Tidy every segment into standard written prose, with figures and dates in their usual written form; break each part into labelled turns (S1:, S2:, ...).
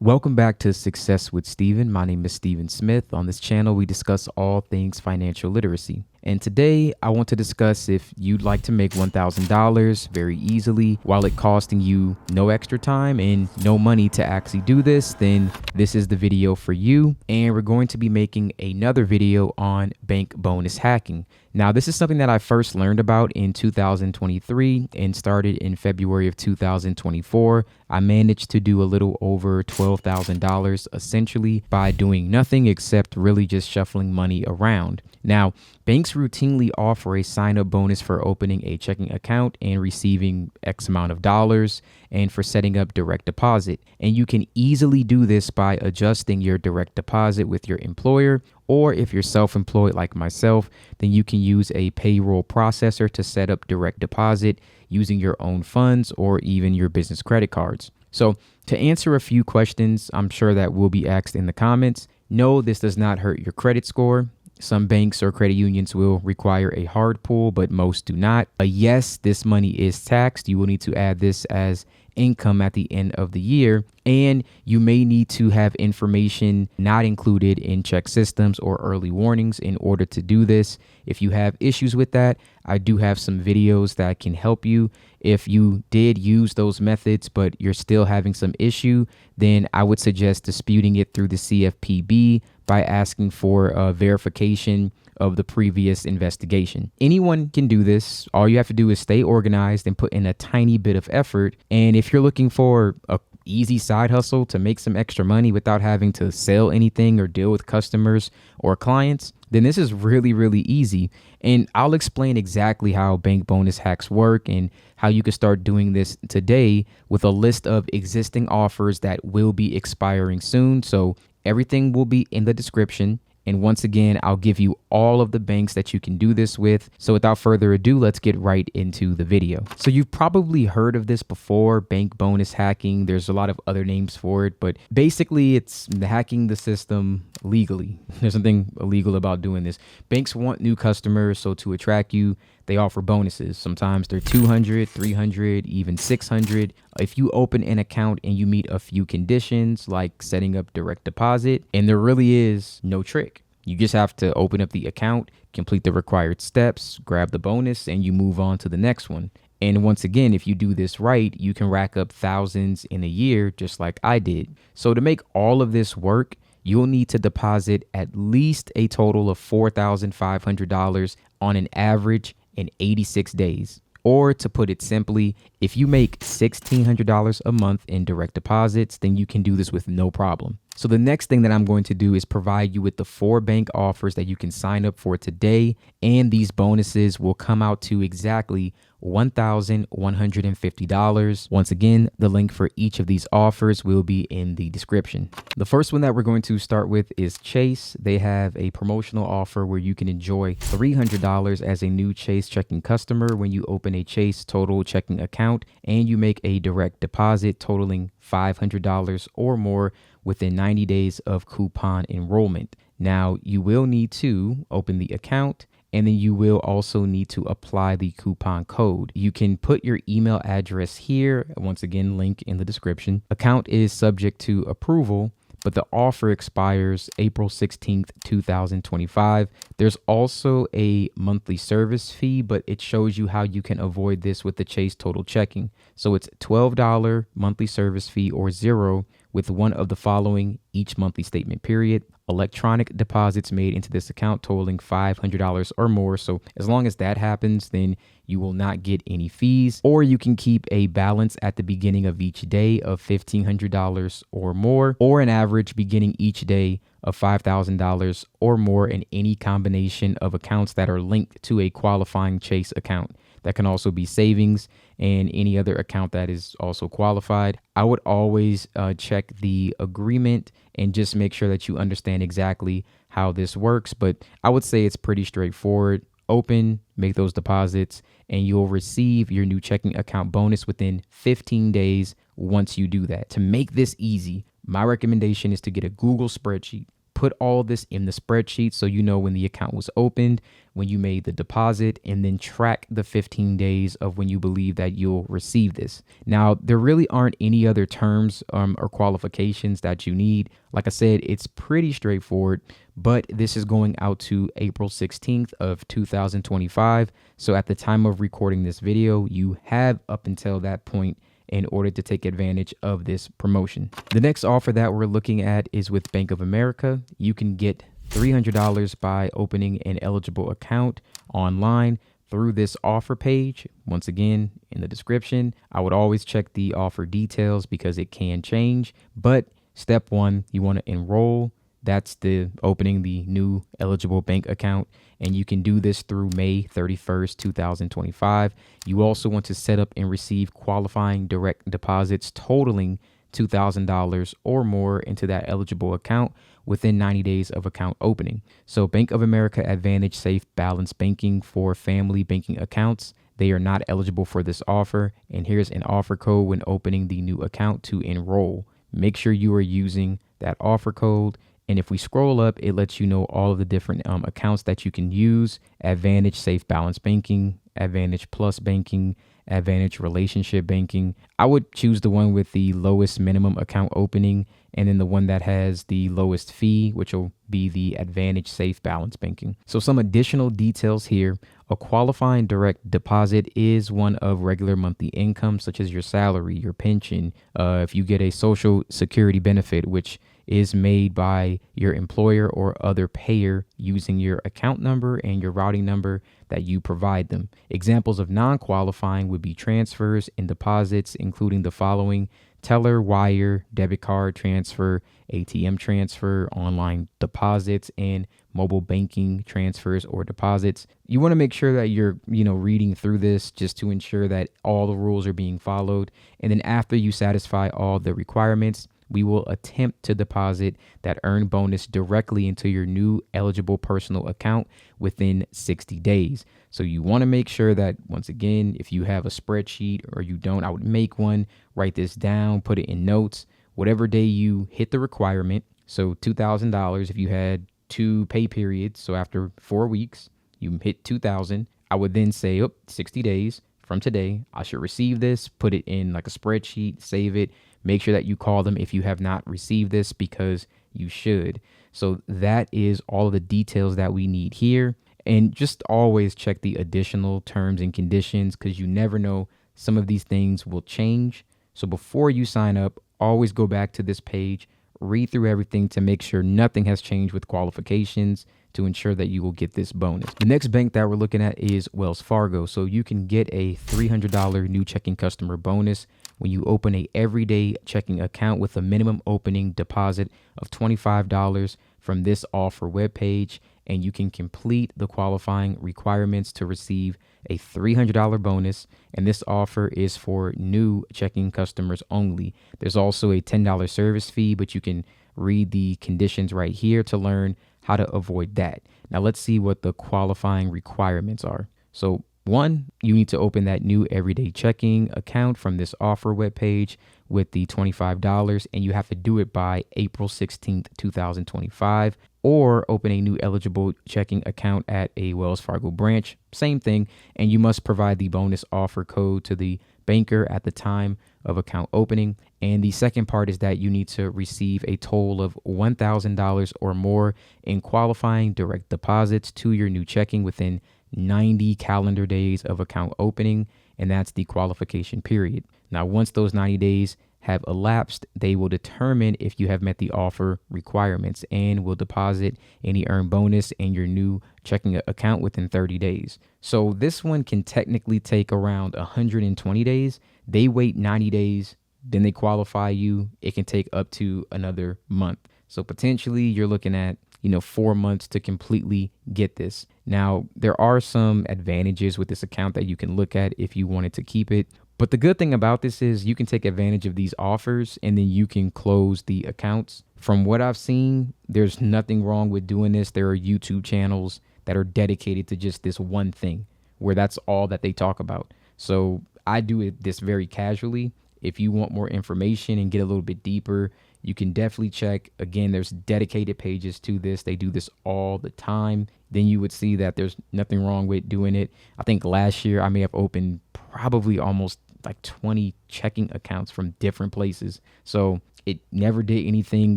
S1: Welcome back to Success with Steven. My name is Steven Smith. On this channel, we discuss all things financial literacy. And today I want to discuss if you'd like to make $1,000 very easily while it costing you no extra time and no money to actually do this, then this is the video for you. And we're going to be making another video on bank bonus hacking. Now, this is something that I first learned about in 2023 and started in February of 2024. I managed to do a little over $12,000 essentially by doing nothing except really just shuffling money around. Now, banks routinely offer a sign-up bonus for opening a checking account and receiving X amount of dollars and for setting up direct deposit. And you can easily do this by adjusting your direct deposit with your employer, or if you're self-employed like myself, then you can use a payroll processor to set up direct deposit using your own funds or even your business credit cards. So to answer a few questions I'm sure that will be asked in the comments, no, this does not hurt your credit score. Some banks or credit unions will require a hard pull, but most do not. Yes, this money is taxed. You will need to add this as income at the end of the year, and you may need to have information not included in check systems or early warnings in order to do this. If you have issues with that, I do have some videos that can help you. If you did use those methods but you're still having some issue, then I would suggest disputing it through the CFPB by asking for a verification of the previous investigation. Anyone can do this. All you have to do is stay organized and put in a tiny bit of effort. And if you're looking for a easy side hustle to make some extra money without having to sell anything or deal with customers or clients, then this is really easy. And I'll explain exactly how bank bonus hacks work and how you can start doing this today with a list of existing offers that will be expiring soon. So everything will be in the description. And once again, I'll give you all of the banks that you can do this with. So without further ado, let's get right into the video. So you've probably heard of this before, bank bonus hacking. There's a lot of other names for it, but basically it's hacking the system legally. There's nothing illegal about doing this. Banks want new customers, so to attract you, they offer bonuses. Sometimes they're 200, 300, even 600. If you open an account and you meet a few conditions like setting up direct deposit, and there really is no trick. You just have to open up the account, complete the required steps, grab the bonus, and you move on to the next one. And once again, if you do this right, you can rack up thousands in a year, just like I did. So to make all of this work, you'll need to deposit at least a total of $4,500 on an average in 86 days. Or to put it simply, if you make $1,600 a month in direct deposits, then you can do this with no problem. So the next thing that I'm going to do is provide you with the 4 bank offers that you can sign up for today. And these bonuses will come out to exactly $1,150. Once again, the link for each of these offers will be in the description. The first one that we're going to start with is Chase. They have a promotional offer where you can enjoy $300 as a new Chase checking customer when you open a Chase Total checking account and you make a direct deposit totaling $500 or more within 90 days of coupon enrollment. Now, you will need to open the account, and then you will also need to apply the coupon code. You can put your email address here. Once again, link in the description. Account is subject to approval, but the offer expires April 16th, 2025. There's also a monthly service fee, but it shows you how you can avoid this with the Chase Total Checking. So it's $12 monthly service fee or $0 with one of the following each monthly statement period. Electronic deposits made into this account totaling $500 or more. So as long as that happens, then you will not get any fees, or you can keep a balance at the beginning of each day of $1,500 or more, or an average beginning each day of $5,000 or more in any combination of accounts that are linked to a qualifying Chase account. That can also be savings and any other account that is also qualified. I would always check the agreement and just make sure that you understand exactly how this works. But I would say it's pretty straightforward. Open, make those deposits, and you'll receive your new checking account bonus within 15 days once you do that. To make this easy, my recommendation is to get a Google spreadsheet. put all this in the spreadsheet so you know when the account was opened, when you made the deposit, and then track the 15 days of when you believe that you'll receive this. Now, there really aren't any other terms or qualifications that you need. Like I said, it's pretty straightforward, but this is going out to April 16th of 2025. So at the time of recording this video, you have up until that point in order to take advantage of this promotion. The next offer that we're looking at is with Bank of America. You can get $300 by opening an eligible account online through this offer page. Once again, in the description, I would always check the offer details because it can change. But step one, you want to enroll. That's the opening the new eligible bank account. And you can do this through May 31st, 2025. You also want to set up and receive qualifying direct deposits totaling $2,000 or more into that eligible account within 90 days of account opening. So Bank of America Advantage Safe Balance Banking for family banking accounts. They are not eligible for this offer. And here's an offer code when opening the new account to enroll. Make sure you are using that offer code. And if we scroll up, it lets you know all of the different accounts that you can use: Advantage Safe Balance Banking, Advantage Plus Banking, Advantage Relationship Banking. I would choose the one with the lowest minimum account opening, and then the one that has the lowest fee, which will be the Advantage Safe Balance Banking. So some additional details here. A qualifying direct deposit is one of regular monthly income, such as your salary, your pension, if you get a social security benefit, which is made by your employer or other payer using your account number and your routing number that you provide them. Examples of non-qualifying would be transfers and deposits, including the following: teller, wire, debit card transfer, ATM transfer, online deposits, and mobile banking transfers or deposits. You want to make sure that you're, reading through this just to ensure that all the rules are being followed. And then after you satisfy all the requirements, we will attempt to deposit that earned bonus directly into your new eligible personal account within 60 days. So you want to make sure that, once again, if you have a spreadsheet or you don't, I would make one, write this down, put it in notes. Whatever day you hit the requirement, so $2,000, if you had 2 pay periods, so after 4 weeks, you hit 2,000, I would then say, 60 days from today, I should receive this, put it in like a spreadsheet, save it. Make sure that you call them if you have not received this, because you should. So that is all of the details that we need here. And just always check the additional terms and conditions, because you never know, some of these things will change. So before you sign up, always go back to this page, read through everything to make sure nothing has changed with qualifications to ensure that you will get this bonus. The next bank that we're looking at is Wells Fargo. So you can get a $300 new checking customer bonus when you open a everyday checking account with a minimum opening deposit of $25 from this offer webpage, and you can complete the qualifying requirements to receive a $300 bonus. And this offer is for new checking customers only. There's also a $10 service fee, but you can read the conditions right here to learn how to avoid that. Now let's see what the qualifying requirements are. So 1, you need to open that new everyday checking account from this offer webpage with the $25, and you have to do it by April 16th, 2025, or open a new eligible checking account at a Wells Fargo branch. Same thing, and you must provide the bonus offer code to the banker at the time of account opening. And the second part is that you need to receive a total of $1,000 or more in qualifying direct deposits to your new checking within 90 calendar days of account opening, and that's the qualification period. Now, once those 90 days have elapsed, they will determine if you have met the offer requirements and will deposit any earned bonus in your new checking account within 30 days. So this one can technically take around 120 days. They wait 90 days, then they qualify you. It can take up to another month. So potentially you're looking at 4 months to completely get this. Now, there are some advantages with this account that you can look at if you wanted to keep it. But the good thing about this is you can take advantage of these offers and then you can close the accounts. From what I've seen, there's nothing wrong with doing this. There are YouTube channels that are dedicated to just this one thing where that's all that they talk about. So I do this very casually. If you want more information and get a little bit deeper, you can definitely check. Again, there's dedicated pages to this. They do this all the time. Then you would see that there's nothing wrong with doing it. I think last year I may have opened probably almost like 20 checking accounts from different places. So it never did anything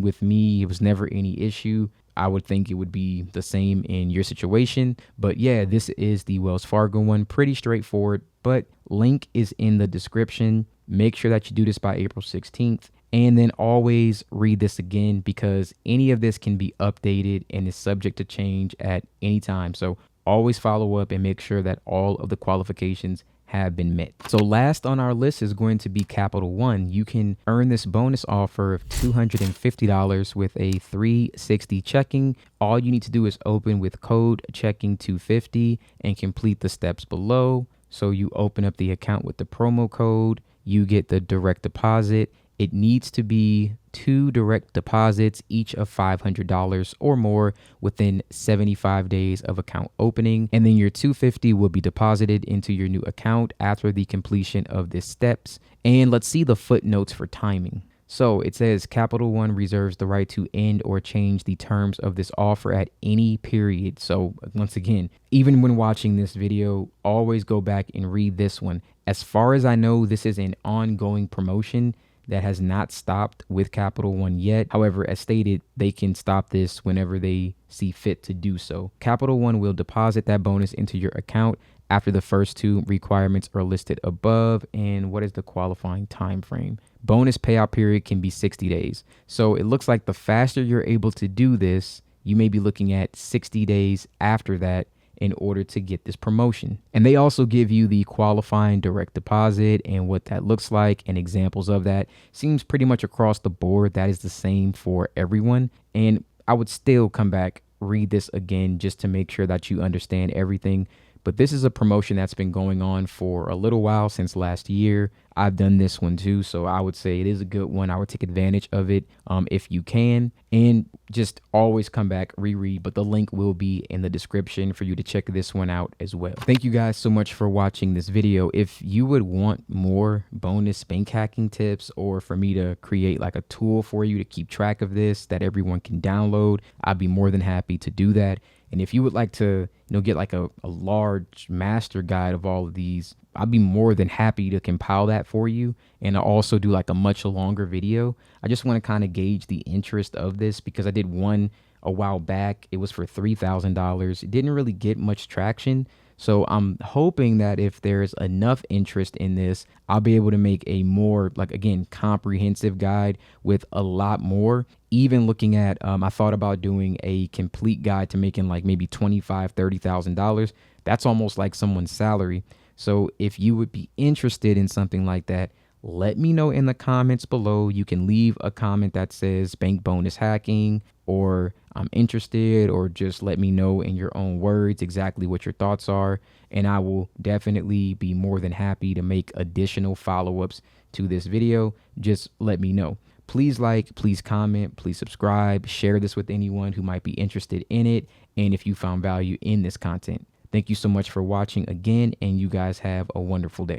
S1: with me. It was never any issue. I would think it would be the same in your situation. But yeah, this is the Wells Fargo one. Pretty straightforward, but link is in the description. Make sure that you do this by April 16th. And then always read this again, because any of this can be updated and is subject to change at any time. So always follow up and make sure that all of the qualifications have been met. So last on our list is going to be CapitalOne. You can earn this bonus offer of $250 with a 360 checking. All you need to do is open with code checking 250 and complete the steps below. So you open up the account with the promo code, you get the direct deposit. It needs to be 2 direct deposits, each of $500 or more within 75 days of account opening. And then your $250 will be deposited into your new account after the completion of these steps. And let's see the footnotes for timing. So it says CapitalOne reserves the right to end or change the terms of this offer at any period. So once again, even when watching this video, always go back and read this one. As far as I know, this is an ongoing promotion that has not stopped with CapitalOne yet. However, as stated, they can stop this whenever they see fit to do so. CapitalOne will deposit that bonus into your account after the first 2 requirements are listed above. And what is the qualifying time frame? Bonus payout period can be 60 days. So it looks like the faster you're able to do this, you may be looking at 60 days after that in order to get this promotion. And they also give you the qualifying direct deposit and what that looks like and examples of that. Seems pretty much across the board that is the same for everyone. And I would still come back, read this again just to make sure that you understand everything. But this is a promotion that's been going on for a little while, since last year. I've done this one too, so I would say it is a good one. I would take advantage of it if you can, and just always come back, reread, but the link will be in the description for you to check this one out as well. Thank you guys so much for watching this video. If you would want more bonus bank hacking tips, or for me to create like a tool for you to keep track of this that everyone can download, I'd be more than happy to do that. And if you would like to, get like a large master guide of all of these, I'd be more than happy to compile that for you. And I'll also do like a much longer video. I just want to kind of gauge the interest of this, because I did one a while back. It was for $3,000. It didn't really get much traction. So I'm hoping that if there's enough interest in this, I'll be able to make a more, like, again, comprehensive guide with a lot more. Even looking at, I thought about doing a complete guide to making like maybe $25,000, $30,000. That's almost like someone's salary. So if you would be interested in something like that, let me know in the comments below. You can leave a comment that says bank bonus hacking, or I'm interested, or just let me know in your own words exactly what your thoughts are. And I will definitely be more than happy to make additional follow-ups to this video. Just let me know. Please like, please comment, please subscribe, share this with anyone who might be interested in it. And if you found value in this content, thank you so much for watching again, and you guys have a wonderful day.